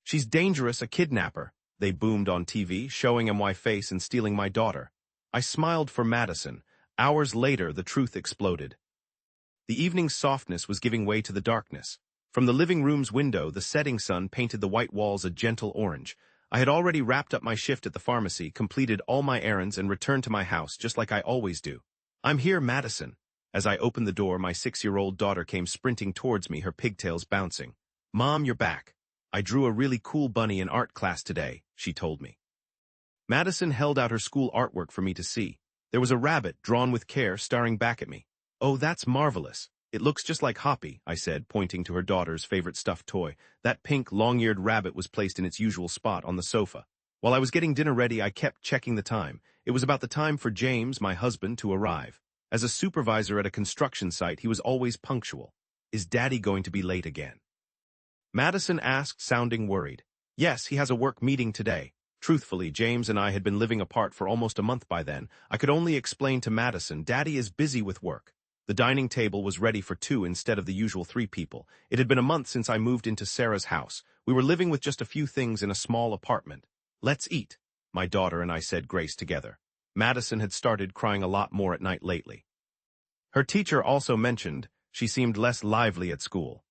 "She's dangerous, a kidnapper," they boomed on TV, showing him my face and stealing my daughter. I smiled for Madison. Hours later, the truth exploded. The evening's softness was giving way to the darkness. From the living room's window, the setting sun painted the white walls a gentle orange. I had already wrapped up my shift at the pharmacy, completed all my errands, and returned to my house just like I always do. "I'm here, Madison." As I opened the door, my 6-year-old daughter came sprinting towards me, her pigtails bouncing. "Mom, you're back. I drew a really cool bunny in art class today," she told me. Madison held out her school artwork for me to see. There was a rabbit, drawn with care, staring back at me. "Oh, that's marvelous. It looks just like Hoppy," I said, pointing to her daughter's favorite stuffed toy. That pink, long-eared rabbit was placed in its usual spot on the sofa. While I was getting dinner ready, I kept checking the time. It was about the time for James, my husband, to arrive. As a supervisor at a construction site, he was always punctual. "Is Daddy going to be late again?" Madison asked, sounding worried. "Yes, he has a work meeting today." Truthfully, James and I had been living apart for almost a month by then. I could only explain to Madison, "Daddy is busy with work." The dining table was ready for 2 instead of the usual 3 people. It had been a month since I moved into Sarah's house. We were living with just a few things in a small apartment. "Let's eat," my daughter and I said grace together. Madison had started crying a lot more at night lately. Her teacher also mentioned she seemed less lively at school.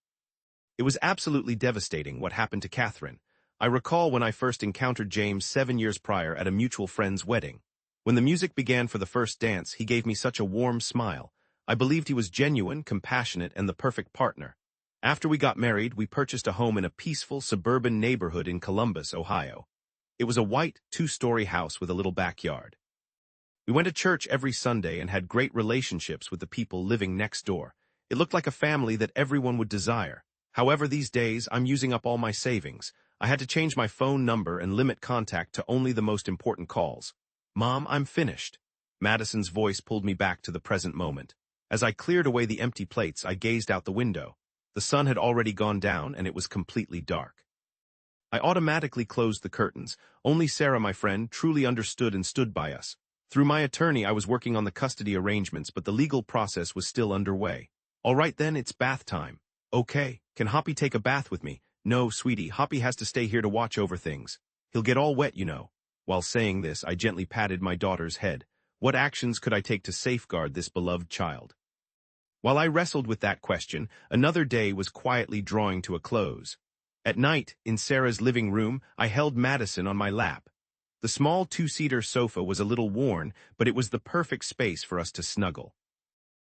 It was absolutely devastating what happened to Catherine. I recall when I first encountered James 7 years prior at a mutual friend's wedding. When the music began for the first dance, he gave me such a warm smile. I believed he was genuine, compassionate, and the perfect partner. After we got married, we purchased a home in a peaceful, suburban neighborhood in Columbus, Ohio. It was a white, 2-story house with a little backyard. We went to church every Sunday and had great relationships with the people living next door. It looked like a family that everyone would desire. However, these days, I'm using up all my savings. I had to change my phone number and limit contact to only the most important calls. "Mom, I'm finished." Madison's voice pulled me back to the present moment. As I cleared away the empty plates, I gazed out the window. The sun had already gone down, and it was completely dark. I automatically closed the curtains. Only Sarah, my friend, truly understood and stood by us. Through my attorney, I was working on the custody arrangements, but the legal process was still underway. "All right then, it's bath time." "Okay, can Hoppy take a bath with me?" "No, sweetie, Hoppy has to stay here to watch over things. He'll get all wet, you know." While saying this, I gently patted my daughter's head. What actions could I take to safeguard this beloved child? While I wrestled with that question, another day was quietly drawing to a close. At night, in Sarah's living room, I held Madison on my lap. The small 2-seater sofa was a little worn, but it was the perfect space for us to snuggle.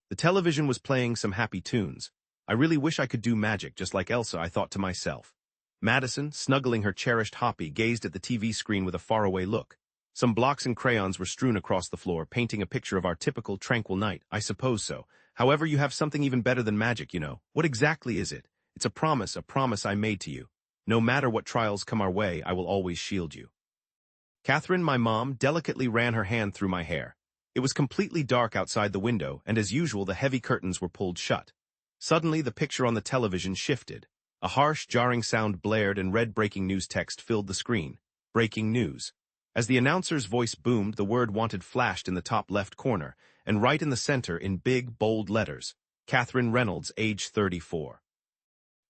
The television was playing some happy tunes. I really wish I could do magic just like Elsa, I thought to myself. Madison, snuggling her cherished Hoppy, gazed at the TV screen with a faraway look. Some blocks and crayons were strewn across the floor, painting a picture of our typical tranquil night. "I suppose so. However, you have something even better than magic, you know." "What exactly is it?" "It's a promise I made to you. No matter what trials come our way, I will always shield you." Catherine, my mom, delicately ran her hand through my hair. It was completely dark outside the window, and as usual, the heavy curtains were pulled shut. Suddenly, the picture on the television shifted. A harsh, jarring sound blared and red breaking news text filled the screen. Breaking news. As the announcer's voice boomed, the word "wanted" flashed in the top left corner, and right in the center, in big, bold letters, Catherine Reynolds, age 34.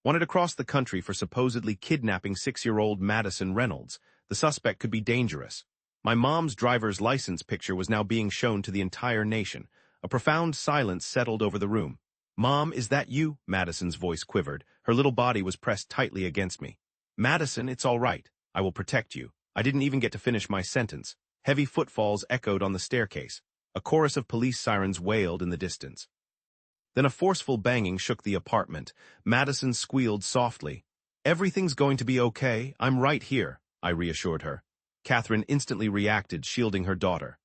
Wanted across the country for supposedly kidnapping 6-year-old Madison Reynolds. The suspect could be dangerous. My mom's driver's license picture was now being shown to the entire nation. A profound silence settled over the room. "Mom, is that you?" Madison's voice quivered. Her little body was pressed tightly against me. "Madison, it's all right. I will protect you." I didn't even get to finish my sentence. Heavy footfalls echoed on the staircase. A chorus of police sirens wailed in the distance. Then a forceful banging shook the apartment. Madison squealed softly. "Everything's going to be okay. I'm right here," I reassured her. Catherine instantly reacted, shielding her daughter.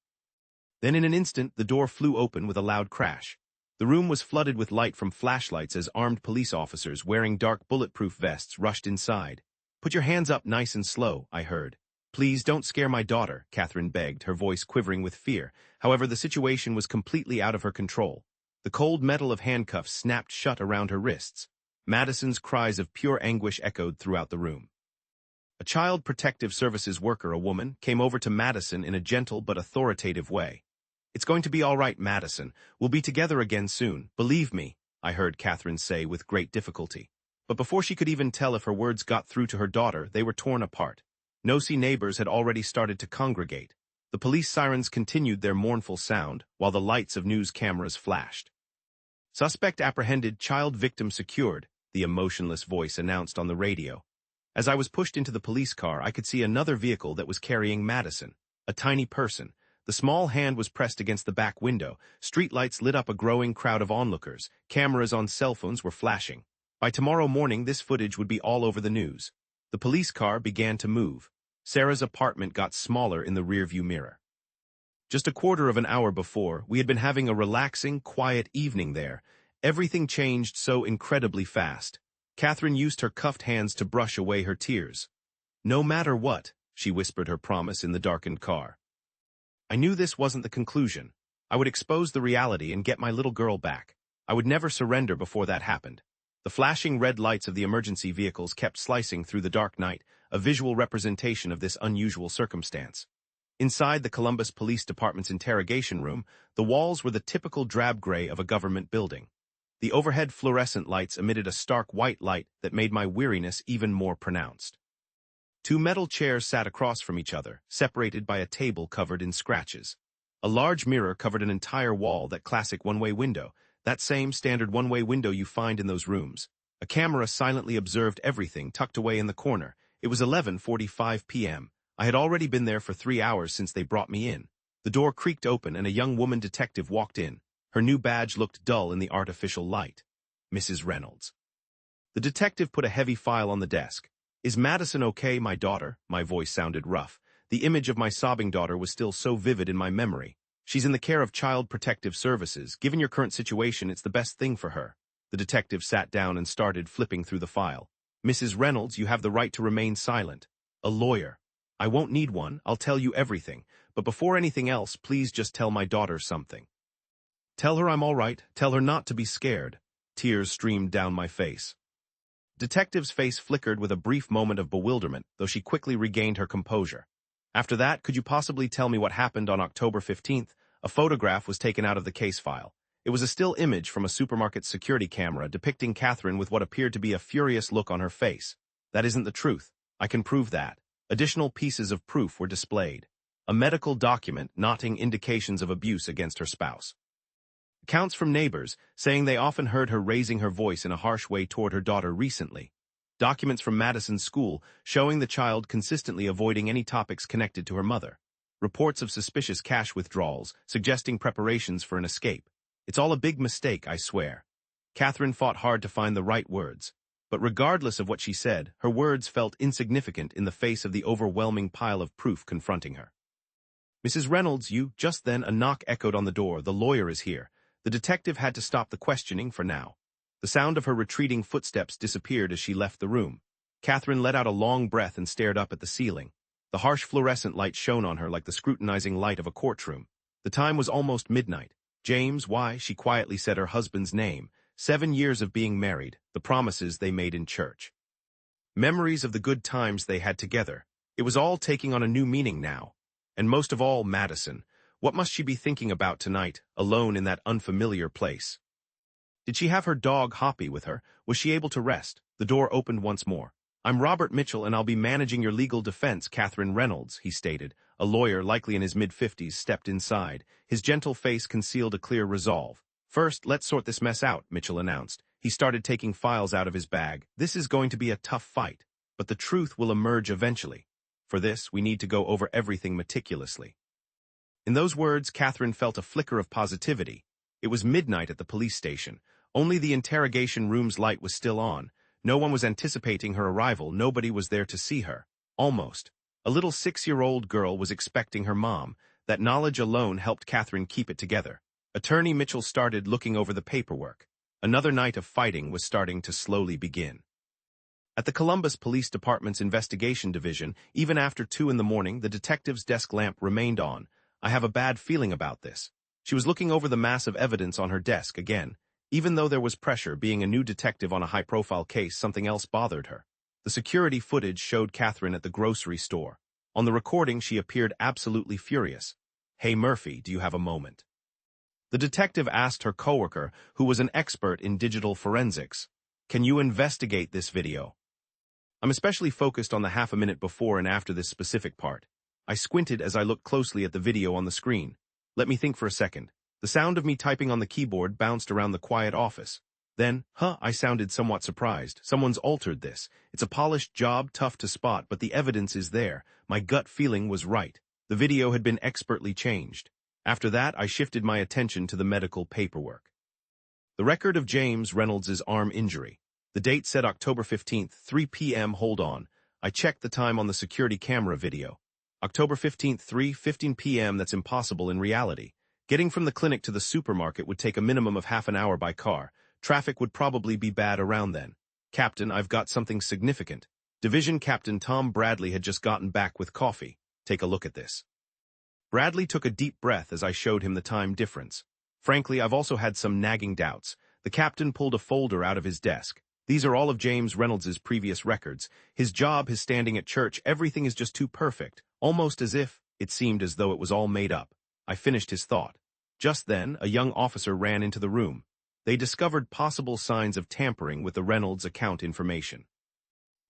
Then in an instant, the door flew open with a loud crash. The room was flooded with light from flashlights as armed police officers wearing dark bulletproof vests rushed inside. "Put your hands up nice and slow," I heard. "Please don't scare my daughter," Catherine begged, her voice quivering with fear. However, the situation was completely out of her control. The cold metal of handcuffs snapped shut around her wrists. Madison's cries of pure anguish echoed throughout the room. A Child Protective Services worker, a woman, came over to Madison in a gentle but authoritative way. "It's going to be all right, Madison. We'll be together again soon. Believe me," I heard Catherine say with great difficulty. But before she could even tell if her words got through to her daughter, they were torn apart. Nosy neighbors had already started to congregate. The police sirens continued their mournful sound, while the lights of news cameras flashed. "Suspect apprehended, child victim secured," the emotionless voice announced on the radio. As I was pushed into the police car, I could see another vehicle that was carrying Madison, a tiny person. The small hand was pressed against the back window. Streetlights lit up a growing crowd of onlookers. Cameras on cell phones were flashing. By tomorrow morning, this footage would be all over the news. The police car began to move. Sarah's apartment got smaller in the rearview mirror. Just a quarter of an hour before, we had been having a relaxing, quiet evening there. Everything changed so incredibly fast. Catherine used her cuffed hands to brush away her tears. "No matter what," she whispered her promise in the darkened car. I knew this wasn't the conclusion. I would expose the reality and get my little girl back. I would never surrender before that happened. The flashing red lights of the emergency vehicles kept slicing through the dark night, a visual representation of this unusual circumstance. Inside the Columbus Police Department's interrogation room, the walls were the typical drab gray of a government building. The overhead fluorescent lights emitted a stark white light that made my weariness even more pronounced. Two metal chairs sat across from each other, separated by a table covered in scratches. A large mirror covered an entire wall, that classic one-way window, that same standard one-way window you find in those rooms. A camera silently observed everything tucked away in the corner. It was 11:45 p.m. I had already been there for 3 hours since they brought me in. The door creaked open and a young woman detective walked in. Her new badge looked dull in the artificial light. "Mrs. Reynolds." The detective put a heavy file on the desk. "Is Madison okay, my daughter?" My voice sounded rough. The image of my sobbing daughter was still so vivid in my memory. "She's in the care of Child Protective Services. Given your current situation, it's the best thing for her." The detective sat down and started flipping through the file. "Mrs. Reynolds, you have the right to remain silent." "A lawyer." "I won't need one. I'll tell you everything. But before anything else, please just tell my daughter something." "Tell her I'm all right. Tell her not to be scared." Tears streamed down my face. Detective's face flickered with a brief moment of bewilderment, though she quickly regained her composure. "After that, could you possibly tell me what happened on October 15th? A photograph was taken out of the case file. It was a still image from a supermarket security camera depicting Catherine with what appeared to be a furious look on her face. That isn't the truth. I can prove that." Additional pieces of proof were displayed. A medical document noting indications of abuse against her spouse. Accounts from neighbors saying they often heard her raising her voice in a harsh way toward her daughter recently. Documents from Madison's school showing the child consistently avoiding any topics connected to her mother. Reports of suspicious cash withdrawals suggesting preparations for an escape. "It's all a big mistake, I swear." Catherine fought hard to find the right words. But regardless of what she said, her words felt insignificant in the face of the overwhelming pile of proof confronting her. "Mrs. Reynolds, you..." Just then a knock echoed on the door. "The lawyer is here." The detective had to stop the questioning for now. The sound of her retreating footsteps disappeared as she left the room. Catherine let out a long breath and stared up at the ceiling. The harsh fluorescent light shone on her like the scrutinizing light of a courtroom. The time was almost midnight. "James, why?" She quietly said her husband's name. 7 years of being married, the promises they made in church. Memories of the good times they had together. It was all taking on a new meaning now. And most of all, Madison. What must she be thinking about tonight, alone in that unfamiliar place? Did she have her dog Hoppy with her? Was she able to rest? The door opened once more. "I'm Robert Mitchell and I'll be managing your legal defense, Catherine Reynolds," he stated. A lawyer, likely in his mid-50s, stepped inside. His gentle face concealed a clear resolve. "First, let's sort this mess out," Mitchell announced. He started taking files out of his bag. "This is going to be a tough fight, but the truth will emerge eventually. For this, we need to go over everything meticulously." In those words, Catherine felt a flicker of positivity. It was midnight at the police station. Only the interrogation room's light was still on. No one was anticipating her arrival. Nobody was there to see her. Almost. A little 6-year-old girl was expecting her mom. That knowledge alone helped Catherine keep it together. Attorney Mitchell started looking over the paperwork. Another night of fighting was starting to slowly begin. At the Columbus Police Department's investigation division, even after 2 in the morning, the detective's desk lamp remained on. "I have a bad feeling about this." She was looking over the mass of evidence on her desk again. Even though there was pressure, being a new detective on a high-profile case, something else bothered her. The security footage showed Catherine at the grocery store. On the recording, she appeared absolutely furious. "Hey Murphy, do you have a moment?" The detective asked her coworker, who was an expert in digital forensics. Can you investigate this video? I'm especially focused on the half a minute before and after this specific part. I squinted as I looked closely at the video on the screen. Let me think for a second. The sound of me typing on the keyboard bounced around the quiet office. Then, I sounded somewhat surprised. Someone's altered this. It's a polished job, tough to spot, but the evidence is there. My gut feeling was right. The video had been expertly changed. After that, I shifted my attention to the medical paperwork. The record of James Reynolds' arm injury. The date said October 15th, 3 p.m. Hold on. I checked the time on the security camera video. October 15th, 3:15 p.m. That's impossible in reality. Getting from the clinic to the supermarket would take a minimum of half an hour by car. Traffic would probably be bad around then. Captain, I've got something significant. Division Captain Tom Bradley had just gotten back with coffee. Take a look at this. Bradley took a deep breath as I showed him the time difference. Frankly, I've also had some nagging doubts. The captain pulled a folder out of his desk. These are all of James Reynolds' previous records. His job, his standing at church, everything is just too perfect. Almost as if, it seemed as though it was all made up. I finished his thought. Just then, a young officer ran into the room. They discovered possible signs of tampering with the Reynolds account information.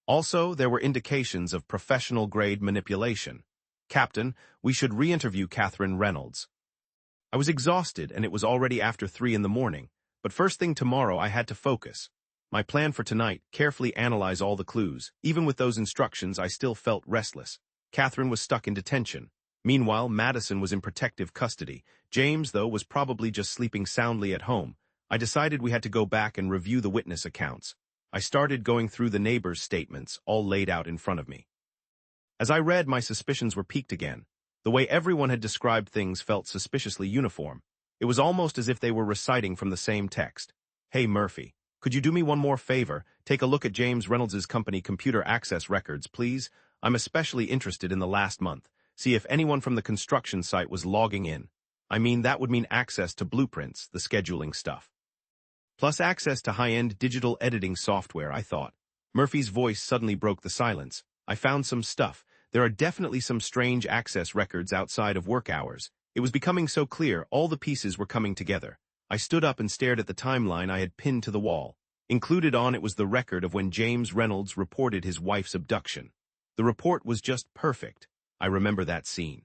Also, there were indications of professional-grade manipulation. Captain, we should re-interview Catherine Reynolds. I was exhausted, and it was already after 3 in the morning, but first thing tomorrow I had to focus. My plan for tonight, carefully analyze all the clues. Even with those instructions, I still felt restless. Catherine was stuck in detention. Meanwhile, Madison was in protective custody. James, though, was probably just sleeping soundly at home. I decided we had to go back and review the witness accounts. I started going through the neighbors' statements, all laid out in front of me. As I read, my suspicions were piqued again. The way everyone had described things felt suspiciously uniform. It was almost as if they were reciting from the same text. Hey, Murphy, could you do me one more favor? Take a look at James Reynolds' company computer access records, please. I'm especially interested in the last month. See if anyone from the construction site was logging in. I mean, that would mean access to blueprints, the scheduling stuff. Plus access to high-end digital editing software, I thought. Murphy's voice suddenly broke the silence. I found some stuff. There are definitely some strange access records outside of work hours. It was becoming so clear, all the pieces were coming together. I stood up and stared at the timeline I had pinned to the wall. Included on it was the record of when James Reynolds reported his wife's abduction. The report was just perfect. I remember that scene.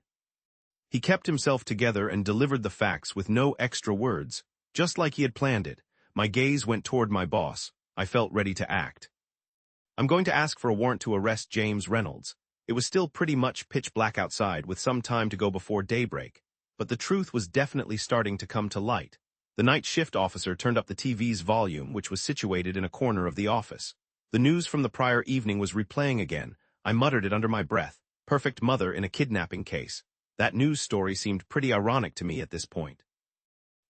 He kept himself together and delivered the facts with no extra words, just like he had planned it. My gaze went toward my boss. I felt ready to act. I'm going to ask for a warrant to arrest James Reynolds. It was still pretty much pitch black outside, with some time to go before daybreak. But the truth was definitely starting to come to light. The night shift officer turned up the TV's volume, which was situated in a corner of the office. The news from the prior evening was replaying again. I muttered it under my breath. Perfect mother in a kidnapping case. That news story seemed pretty ironic to me at this point.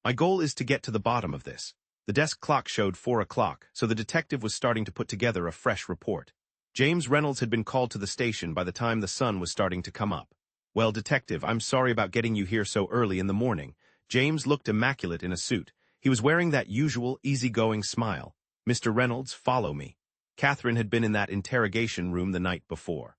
My goal is to get to the bottom of this. The desk clock showed 4 o'clock, so the detective was starting to put together a fresh report. James Reynolds had been called to the station by the time the sun was starting to come up. Well, detective, I'm sorry about getting you here so early in the morning. James looked immaculate in a suit. He was wearing that usual, easygoing smile. Mr. Reynolds, follow me. Catherine had been in that interrogation room the night before.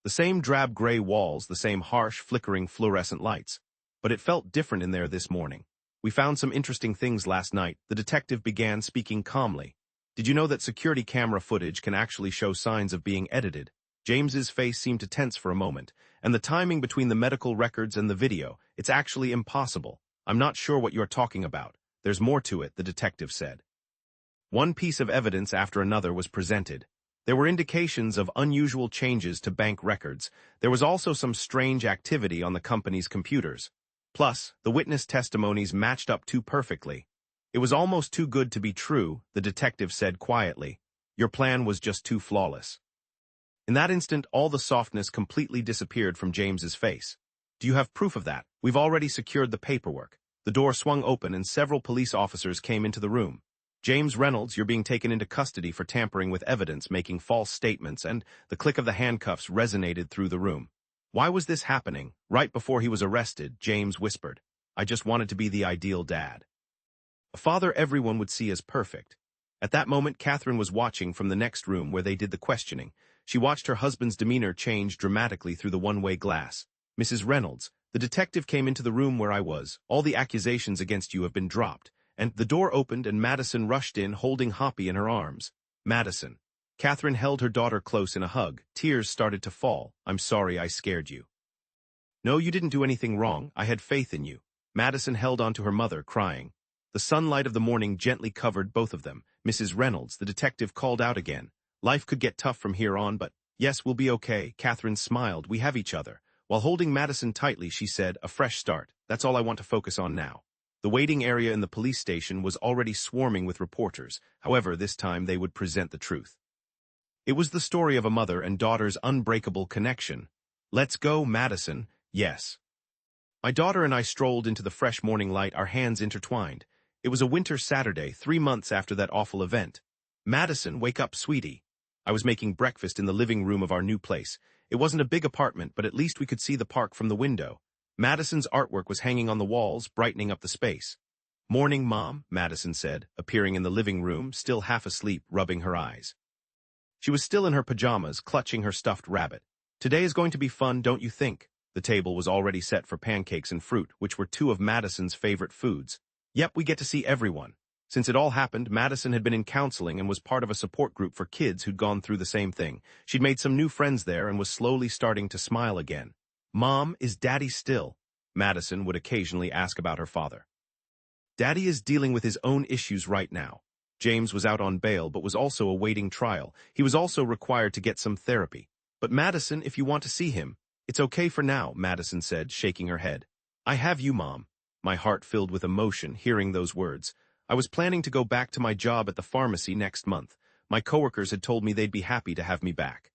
The same drab gray walls, the same harsh, flickering fluorescent lights. But it felt different in there this morning. We found some interesting things last night. The detective began speaking calmly. Did you know that security camera footage can actually show signs of being edited? James's face seemed to tense for a moment, and the timing between the medical records and the video, it's actually impossible. I'm not sure what you're talking about. There's more to it, the detective said. One piece of evidence after another was presented. There were indications of unusual changes to bank records. There was also some strange activity on the company's computers. Plus, the witness testimonies matched up too perfectly. It was almost too good to be true, the detective said quietly. Your plan was just too flawless. In that instant, all the softness completely disappeared from James's face. Do you have proof of that? We've already secured the paperwork. The door swung open and several police officers came into the room. James Reynolds, you're being taken into custody for tampering with evidence, making false statements, and the click of the handcuffs resonated through the room. Why was this happening? Right before he was arrested, James whispered. I just wanted to be the ideal dad. A father everyone would see as perfect. At that moment, Catherine was watching from the next room where they did the questioning. She watched her husband's demeanor change dramatically through the one-way glass. Mrs. Reynolds, the detective came into the room where I was. All the accusations against you have been dropped. and the door opened and Madison rushed in, holding Hoppy in her arms. Madison. Catherine held her daughter close in a hug. Tears started to fall. I'm sorry I scared you. No, you didn't do anything wrong. I had faith in you. Madison held on to her mother, crying. The sunlight of the morning gently covered both of them. Mrs. Reynolds, the detective, called out again. Life could get tough from here on, but yes, we'll be okay. Catherine smiled. We have each other. While holding Madison tightly, she said, a fresh start. That's all I want to focus on now. The waiting area in the police station was already swarming with reporters. However, this time they would present the truth. It was the story of a mother and daughter's unbreakable connection. Let's go, Madison. Yes. My daughter and I strolled into the fresh morning light, our hands intertwined. It was a winter Saturday, 3 months after that awful event. Madison, wake up, sweetie. I was making breakfast in the living room of our new place. It wasn't a big apartment, but at least we could see the park from the window. Madison's artwork was hanging on the walls, brightening up the space. Morning, Mom, Madison said, appearing in the living room, still half asleep, rubbing her eyes. She was still in her pajamas, clutching her stuffed rabbit. Today is going to be fun, don't you think? The table was already set for pancakes and fruit, which were 2 of Madison's favorite foods. Yep, we get to see everyone. Since it all happened, Madison had been in counseling and was part of a support group for kids who'd gone through the same thing. She'd made some new friends there and was slowly starting to smile again. Mom, is Daddy still? Madison would occasionally ask about her father. Daddy is dealing with his own issues right now. James was out on bail but was also awaiting trial. He was also required to get some therapy. But Madison, if you want to see him, it's okay for now, Madison said, shaking her head. I have you, Mom. My heart filled with emotion hearing those words. I was planning to go back to my job at the pharmacy next month. My coworkers had told me they'd be happy to have me back.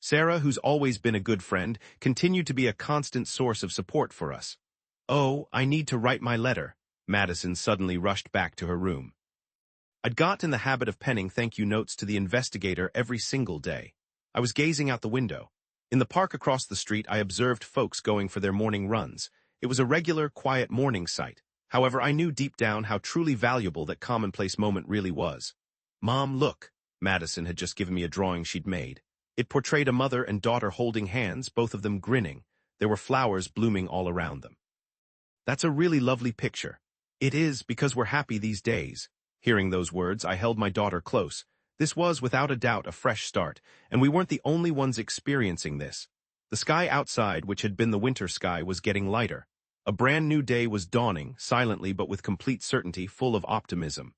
Sarah, who's always been a good friend, continued to be a constant source of support for us. Oh, I need to write my letter. Madison suddenly rushed back to her room. I'd got in the habit of penning thank you notes to the investigator every single day. I was gazing out the window. In the park across the street, I observed folks going for their morning runs. It was a regular, quiet morning sight. However, I knew deep down how truly valuable that commonplace moment really was. Mom, look. Madison had just given me a drawing she'd made. It portrayed a mother and daughter holding hands, both of them grinning. There were flowers blooming all around them. That's a really lovely picture. It is, because we're happy these days. Hearing those words, I held my daughter close. This was, without a doubt, a fresh start, and we weren't the only ones experiencing this. The sky outside, which had been the winter sky, was getting lighter. A brand new day was dawning, silently but with complete certainty, full of optimism.